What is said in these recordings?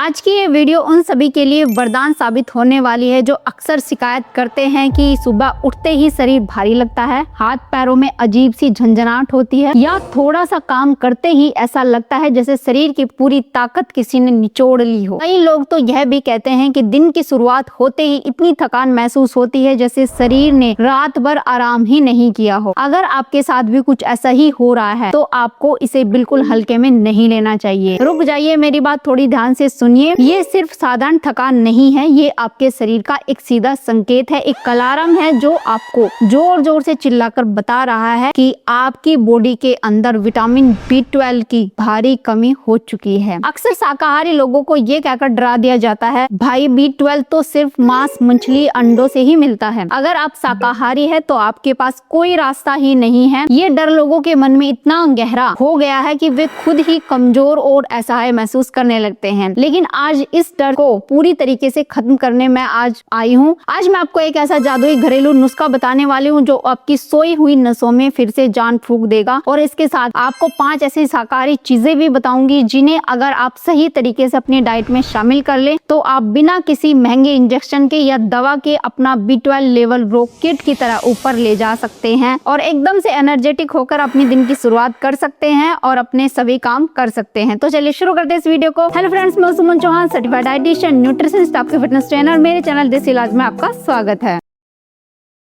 आज की ये वीडियो उन सभी के लिए वरदान साबित होने वाली है जो अक्सर शिकायत करते हैं कि सुबह उठते ही शरीर भारी लगता है, हाथ पैरों में अजीब सी झंझनाहट होती है या थोड़ा सा काम करते ही ऐसा लगता है जैसे शरीर की पूरी ताकत किसी ने निचोड़ ली हो। कई लोग तो यह भी कहते हैं कि दिन की शुरुआत होते ही इतनी थकान महसूस होती है जैसे शरीर ने रात भर आराम ही नहीं किया हो। अगर आपके साथ भी कुछ ऐसा ही हो रहा है तो आपको इसे बिल्कुल हल्के में नहीं लेना चाहिए। रुक जाइए, मेरी बात थोड़ी ध्यान से सुनिए। ये सिर्फ साधारण थकान नहीं है, ये आपके शरीर का एक सीधा संकेत है, एक अलार्म है जो आपको जोर जोर से चिल्लाकर बता रहा है कि आपकी बॉडी के अंदर विटामिन B12 की भारी कमी हो चुकी है। अक्सर शाकाहारी लोगों को ये कहकर डरा दिया जाता है, भाई B12 तो सिर्फ मांस, मछली, अंडों से ही मिलता है। अगर आप शाकाहारी है तो आपके पास कोई रास्ता ही नहीं है। ये डर लोगों के मन में इतना गहरा हो गया है कि वे खुद ही कमजोर और असहाय महसूस करने लगते हैं। लेकिन आज इस डर को पूरी तरीके से खत्म करने में आज आई हूँ। आज मैं आपको एक ऐसा जादुई घरेलू नुस्खा बताने वाली हूँ जो आपकी सोई हुई नसों में फिर से जान फूंक देगा। और इसके साथ आपको 5 ऐसी शाकाहारी चीजें भी बताऊंगी जिन्हें अगर आप सही तरीके से अपनी डाइट में शामिल कर ले तो आप बिना किसी महंगे इंजेक्शन के या दवा के अपना B12 लेवल रॉकेट की तरह ऊपर ले जा सकते हैं और एकदम से एनर्जेटिक होकर अपने दिन की शुरुआत कर सकते हैं और अपने सभी काम कर सकते हैं। तो चलिए शुरू करते हैं इस वीडियो को। हेलो फ्रेंड्स, मैं सुमन चौहान, सर्टिफाइड डाइटिशियन, न्यूट्रिशनिस्ट, आपके फिटनेस ट्रेनर। मेरे चैनल देसी इलाज में आपका स्वागत है।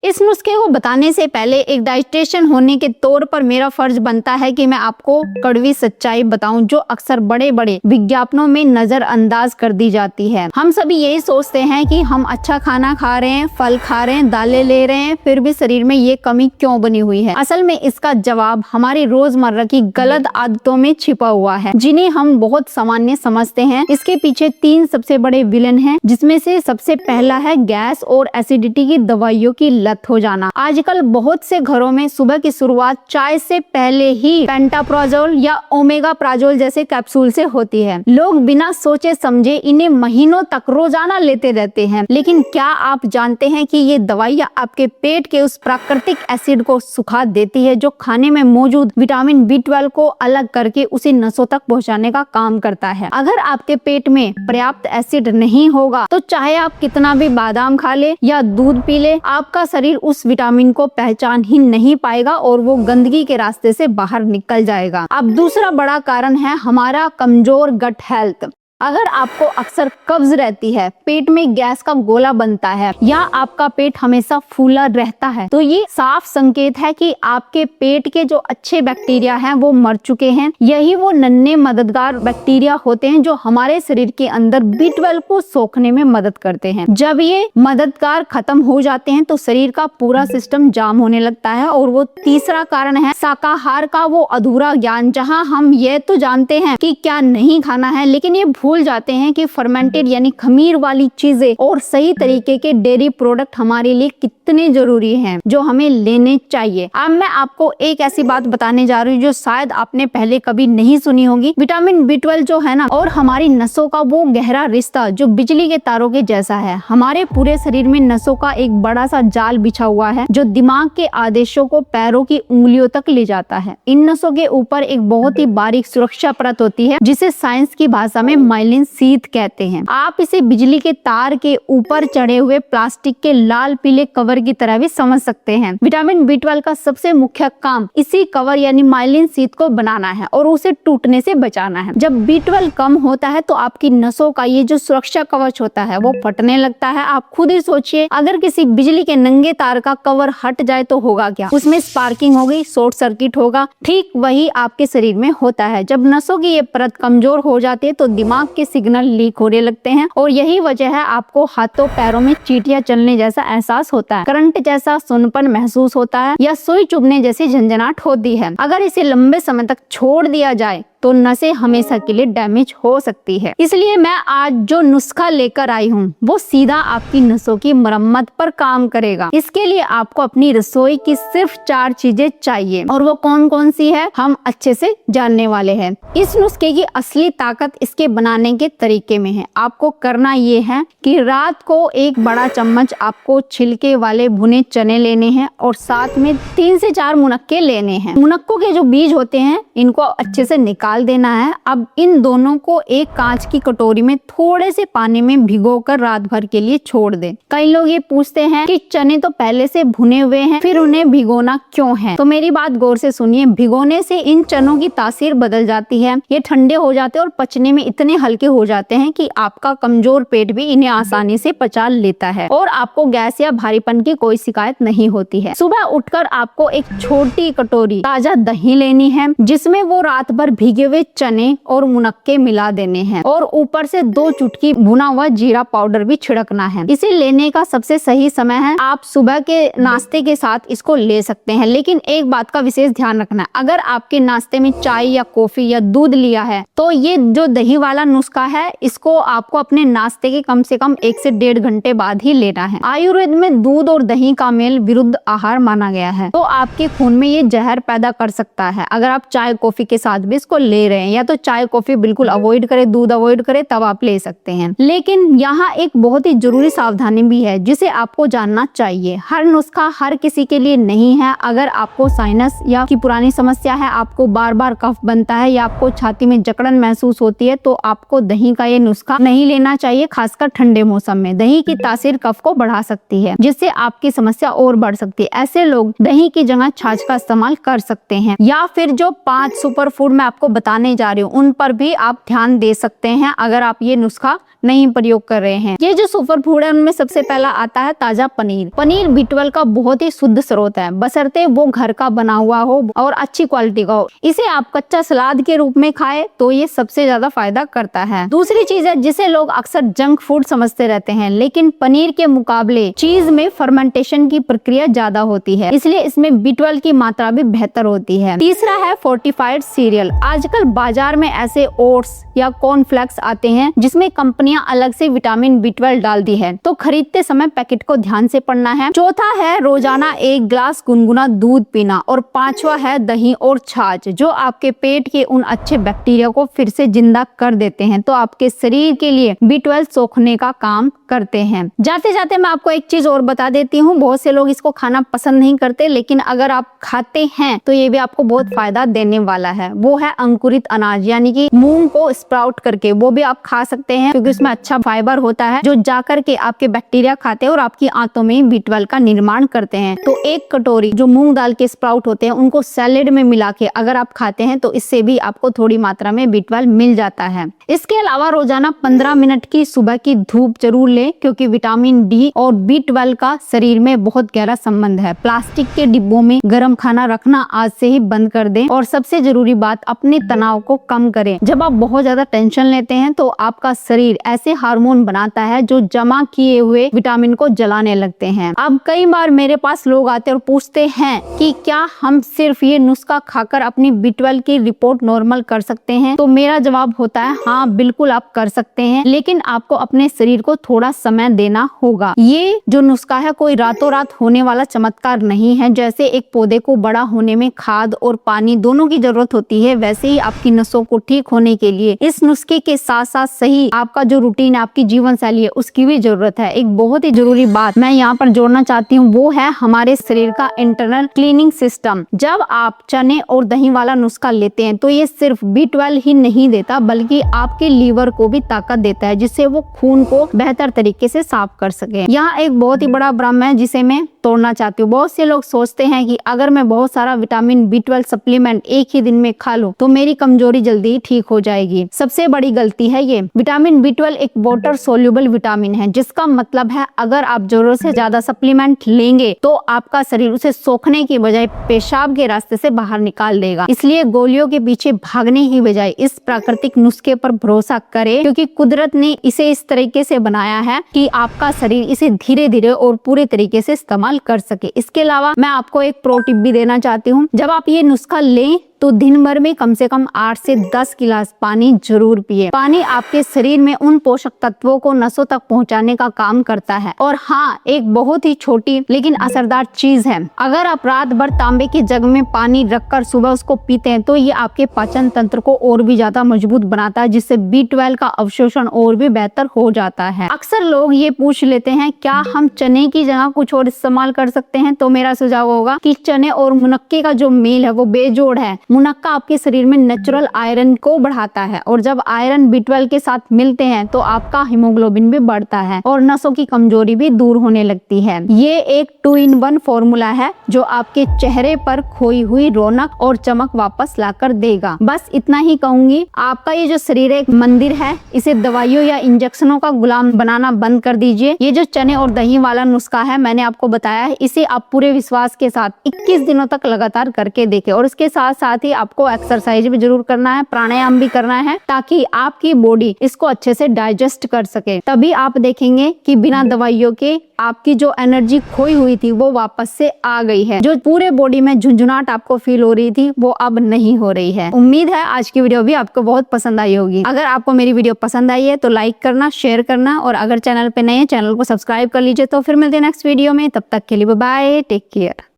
इस नुस्खे को बताने से पहले एक डाइटिशियन होने के तौर पर मेरा फर्ज बनता है कि मैं आपको कड़वी सच्चाई बताऊं जो अक्सर बड़े बड़े विज्ञापनों में नजरअंदाज कर दी जाती है। हम सभी यही सोचते हैं कि हम अच्छा खाना खा रहे हैं, फल खा रहे हैं, दालें ले रहे हैं, फिर भी शरीर में ये कमी क्यों बनी हुई है। असल में इसका जवाब हमारी रोजमर्रा की गलत आदतों में छिपा हुआ है जिन्हें हम बहुत सामान्य समझते हैं। इसके पीछे 3 सबसे बड़े विलन हैं, जिसमें से सबसे पहला है गैस और एसिडिटी की दवाइयों की हो जाना। आजकल बहुत से घरों में सुबह की शुरुआत चाय से पहले ही पेंटाप्राजोल या ओमेगा प्राजोल जैसे कैप्सूल से होती है। लोग बिना सोचे समझे इन्हें महीनों तक रोजाना लेते रहते हैं। लेकिन क्या आप जानते हैं कि ये दवाइयाँ आपके पेट के उस प्राकृतिक एसिड को सुखा देती है जो खाने में मौजूद विटामिन B12 को अलग करके उसे नसों तक पहुँचाने का काम करता है। अगर आपके पेट में पर्याप्त एसिड नहीं होगा तो चाहे आप कितना भी बादाम खा ले या दूध पी ले, आपका शरीर उस विटामिन को पहचान ही नहीं पाएगा और वो गंदगी के रास्ते से बाहर निकल जाएगा। अब दूसरा बड़ा कारण है हमारा कमजोर गट हेल्थ। अगर आपको अक्सर कब्ज रहती है, पेट में गैस का गोला बनता है या आपका पेट हमेशा फूला रहता है तो ये साफ संकेत है कि आपके पेट के जो अच्छे बैक्टीरिया हैं वो मर चुके हैं। यही वो नन्हे मददगार बैक्टीरिया होते हैं जो हमारे शरीर के अंदर B12 को सोखने में मदद करते हैं। जब ये मददगार खत्म हो जाते हैं तो शरीर का पूरा सिस्टम जाम होने लगता है। और वो तीसरा कारण है शाकाहार का वो अधूरा ज्ञान, जहाँ हम ये तो जानते हैं कि क्या नहीं खाना है लेकिन ये भूल जाते हैं कि फर्मेंटेड यानी खमीर वाली चीजें और सही तरीके के डेयरी प्रोडक्ट हमारे लिए कितने जरूरी हैं जो हमें लेने चाहिए। अब मैं आपको एक ऐसी बात बताने जा रही हूँ जो शायद आपने पहले कभी नहीं सुनी होगी। विटामिन B12 जो है ना और हमारी नसों का वो गहरा रिश्ता जो बिजली के तारों के जैसा है। हमारे पूरे शरीर में नसों का एक बड़ा सा जाल बिछा हुआ है जो दिमाग के आदेशों को पैरों की उंगलियों तक ले जाता है। इन नसों के ऊपर एक बहुत ही बारीक सुरक्षा परत होती है जिसे साइंस की भाषा में माइलिन शीथ कहते हैं। आप इसे बिजली के तार के ऊपर चढ़े हुए प्लास्टिक के लाल पीले कवर की तरह भी समझ सकते हैं। विटामिन B12 का सबसे मुख्य काम इसी कवर यानी माइलिन शीथ को बनाना है और उसे टूटने से बचाना है। जब B12 कम होता है तो आपकी नसों का ये जो सुरक्षा कवच होता है वो फटने लगता है। आप खुद ही सोचिए, अगर किसी बिजली के नंगे तार का कवर हट जाए तो होगा क्या? उसमें स्पार्किंग होगी, शॉर्ट सर्किट होगा। ठीक वही आपके शरीर में होता है। जब नसों की ये परत कमजोर हो जाती है तो दिमाग के सिग्नल लीक होने लगते हैं और यही वजह है आपको हाथों पैरों में चींटियां चलने जैसा एहसास होता है, करंट जैसा सुनपन महसूस होता है या सुई चुभने जैसी झंझनाहट होती है। अगर इसे लंबे समय तक छोड़ दिया जाए तो नसें हमेशा के लिए डैमेज हो सकती है। इसलिए मैं आज जो नुस्खा लेकर आई हूँ वो सीधा आपकी नसों की मरम्मत पर काम करेगा। इसके लिए आपको अपनी रसोई की सिर्फ 4 चीजें चाहिए और वो कौन कौन सी है हम अच्छे से जानने वाले हैं। इस नुस्खे की असली ताकत इसके बनाने के तरीके में है। आपको करना ये है कि रात को 1 बड़ा चम्मच आपको छिलके वाले भुने चने लेने हैं और साथ में 3 से 4 मुनक्के लेने हैं। मुनक्कों के जो बीज होते हैं इनको अच्छे से निकाल निकाल देना है। अब इन दोनों को एक कांच की कटोरी में थोड़े से पानी में भिगोकर रात भर के लिए छोड़ दें। कई लोग ये पूछते हैं कि चने तो पहले से भुने हुए हैं, फिर उन्हें भिगोना क्यों है? तो मेरी बात गौर से सुनिए। भिगोने से इन चनों की तासीर बदल जाती है, ये ठंडे हो जाते हैं और पचने में इतने हल्के हो जाते हैं कि आपका कमजोर पेट भी इन्हें आसानी से पचा लेता है और आपको गैस या भारीपन की कोई शिकायत नहीं होती है। सुबह उठकर आपको एक छोटी कटोरी ताजा दही लेनी है, जिसमें वो रात भर भीगे हुए चने और मुनक्के मिला देने हैं और ऊपर से 2 चुटकी भुना हुआ जीरा पाउडर भी छिड़कना है। इसे लेने का सबसे सही समय है, आप सुबह के नाश्ते के साथ इसको ले सकते हैं, लेकिन एक बात का विशेष ध्यान रखना है। अगर आपके नाश्ते में चाय या कॉफी या दूध लिया है तो ये जो दही वाला नुस्खा है, इसको आपको अपने नाश्ते के कम से कम 1 से 1.5 घंटे बाद ही लेना है। आयुर्वेद में दूध और दही का मेल विरुद्ध आहार माना गया है, तो आपके खून में ये जहर पैदा कर सकता है अगर आप चाय कॉफी के साथ भी इसको ले रहे हैं। या तो चाय कॉफी बिल्कुल अवॉइड करें, दूध अवॉइड करें, तब आप ले सकते हैं। लेकिन यहाँ एक बहुत ही जरूरी सावधानी भी है जिसे आपको जानना चाहिए। हर नुस्खा हर किसी के लिए नहीं है। अगर आपको साइनस या की पुरानी समस्या है, आपको बार बार कफ बनता है या आपको छाती में जकड़न महसूस होती है, तो आपको दही का ये नुस्खा नहीं लेना चाहिए। खासकर ठंडे मौसम में दही की तासीर कफ को बढ़ा सकती है, जिससे आपकी समस्या और बढ़ सकती है। ऐसे लोग दही की जगह छाछ का इस्तेमाल कर सकते हैं, या फिर जो 5 सुपर फूड मैं आपको बताने जा रही हूँ उन पर भी आप ध्यान दे सकते हैं अगर आप ये नुस्खा नहीं प्रयोग कर रहे हैं। ये जो सुपर फूड है उनमें सबसे पहला आता है ताजा पनीर। पनीर B12 का बहुत ही शुद्ध स्रोत है, बशर्ते वो घर का बना हुआ हो और अच्छी क्वालिटी का हो। इसे आप कच्चा सलाद के रूप में खाएं तो ये सबसे ज्यादा फायदा करता है। दूसरी चीज है जिसे लोग अक्सर जंक फूड समझते रहते हैं, लेकिन पनीर के मुकाबले चीज में फर्मेंटेशन की प्रक्रिया ज्यादा होती है, इसलिए इसमें B12 की मात्रा भी बेहतर होती है। तीसरा है फोर्टिफाइड सीरियल। आजकल बाजार में ऐसे ओट्स या कॉर्नफ्लेक्स आते हैं जिसमें कंपनियां अलग से विटामिन B12 डाल दी है, तो खरीदते समय पैकेट को ध्यान से पढ़ना है। चौथा है रोजाना 1 ग्लास गुनगुना दूध पीना, और 5वां है दही और छाछ, जो आपके पेट के उन अच्छे बैक्टीरिया को फिर से जिंदा कर देते हैं, तो आपके शरीर के लिए B12 सोखने का काम करते हैं। जाते जाते मैं आपको एक चीज और बता देती हूँ। बहुत से लोग इसको खाना पसंद नहीं करते, लेकिन अगर आप खाते हैं तो ये भी आपको बहुत फायदा देने वाला है। वो है अंकुरित अनाज, यानी कि मूंग को स्प्राउट करके वो भी आप खा सकते हैं, क्योंकि उसमें अच्छा फाइबर होता है जो जाकर के आपके बैक्टीरिया खाते हैं और आपकी आंतों में B12 का निर्माण करते हैं। तो 1 कटोरी जो मूंग दाल के स्प्राउट होते हैं उनको सैलेड में मिला के अगर आप खाते हैं तो इससे भी आपको थोड़ी मात्रा में B12 मिल जाता है। इसके अलावा रोजाना 15 मिनट की सुबह की धूप जरूर लें, क्योंकि विटामिन D और B12 का शरीर में बहुत गहरा संबंध है। प्लास्टिक के डिब्बों में गर्म खाना रखना आज से ही बंद कर दें, और सबसे जरूरी बात, अपने तनाव को कम करें। जब आप बहुत ज्यादा टेंशन लेते हैं तो आपका शरीर ऐसे हार्मोन बनाता है जो जमा किए हुए विटामिन को जलाने लगते हैं। अब कई बार मेरे पास लोग आते और पूछते हैं कि क्या हम सिर्फ ये नुस्खा खाकर अपनी B12 की रिपोर्ट नॉर्मल कर सकते हैं? तो मेरा जवाब होता है हाँ, बिल्कुल आप कर सकते हैं, लेकिन आपको अपने शरीर को थोड़ा समय देना होगा। ये जो नुस्खा है कोई रातों रात होने वाला चमत्कार नहीं है। जैसे एक पौधे को बड़ा होने में खाद और पानी दोनों की जरूरत होती है, वैसे ही आपकी नसों को ठीक होने के लिए इस नुस्खे के साथ साथ सही आपका जो रूटीन है, आपकी जीवन शैली है, उसकी भी जरूरत है। एक बहुत ही जरूरी बात मैं यहाँ पर जोड़ना चाहती हूँ, वो है हमारे शरीर का इंटरनल क्लीनिंग सिस्टम। जब आप चने और दही वाला नुस्खा लेते हैं तो ये सिर्फ B12 ही नहीं देता, बल्कि आपके लीवर को भी ताकत देता है, जिससे वो खून को बेहतर तरीके से साफ कर सके। यहाँ एक बहुत ही बड़ा भ्रम है जिसे मैं तोड़ना चाहती हूँ। बहुत से लोग सोचते हैं कि अगर मैं बहुत सारा विटामिन B12 सप्लीमेंट एक ही दिन में खा लूं तो मेरी कमजोरी जल्दी ठीक हो जाएगी। सबसे बड़ी गलती है ये। विटामिन B12 एक वाटर सोल्यूबल विटामिन है, जिसका मतलब है अगर आप जरूरत से ज्यादा सप्लीमेंट लेंगे तो आपका शरीर उसे सोखने की बजाय पेशाब के रास्ते से बाहर निकाल देगा। इसलिए गोलियों के पीछे भागने की बजाय इस प्राकृतिक नुस्खे पर भरोसा करें, क्योंकि कुदरत ने इसे इस तरीके से बनाया है कि आपका शरीर इसे धीरे धीरे और पूरे तरीके से इस्तेमाल कर सके। इसके अलावा मैं आपको एक प्रो टिप भी देना चाहती हूँ। जब आप ये नुस्खा लें तो दिन भर में कम से कम 8 से 10 गिलास पानी जरूर पिए। पानी आपके शरीर में उन पोषक तत्वों को नसों तक पहुंचाने का काम करता है। और हाँ, एक बहुत ही छोटी लेकिन असरदार चीज है, अगर आप रात भर तांबे के जग में पानी रखकर सुबह उसको पीते हैं तो ये आपके पाचन तंत्र को और भी ज्यादा मजबूत बनाता है, जिससे B12 का अवशोषण और भी बेहतर हो जाता है। अक्सर लोग ये पूछ लेते हैं क्या हम चने की जगह कुछ और इस्तेमाल कर सकते हैं? तो मेरा सुझाव होगा कि चने और मुनक्के का जो मेल है वो बेजोड़ है। मुनक्का आपके शरीर में नेचुरल आयरन को बढ़ाता है और जब आयरन B12 के साथ मिलते हैं तो आपका हीमोग्लोबिन भी बढ़ता है और नसों की कमजोरी भी दूर होने लगती है। ये एक 2-in-1 फॉर्मूला है जो आपके चेहरे पर खोई हुई रौनक और चमक वापस लाकर देगा। बस इतना ही कहूंगी, आपका ये जो शरीर एक मंदिर है, इसे दवाइयों या इंजेक्शनों का गुलाम बनाना बंद कर दीजिए। ये जो चने और दही वाला नुस्खा है मैंने आपको बताया है, इसे आप पूरे विश्वास के साथ 21 दिनों तक लगातार करके देखें और इसके साथ साथ ही आपको एक्सरसाइज भी जरूर करना है, प्राणायाम भी करना है ताकि आपकी बॉडी इसको अच्छे से डाइजेस्ट कर सके। तभी आप देखेंगे कि बिना दवाइयों के आपकी जो एनर्जी खोई हुई थी वो वापस से आ गई है। जो पूरे बॉडी में झुंझुनाहट आपको फील हो रही थी वो अब नहीं हो रही है। उम्मीद है आज की वीडियो भी आपको बहुत पसंद आई होगी। अगर आपको मेरी वीडियो पसंद आई है तो लाइक करना, शेयर करना और अगर चैनल पे नए हैं चैनल को सब्सक्राइब कर लीजिए। तो फिर मिलते हैं नेक्स्ट वीडियो में, तब तक के लिए बाय बाय, टेक केयर।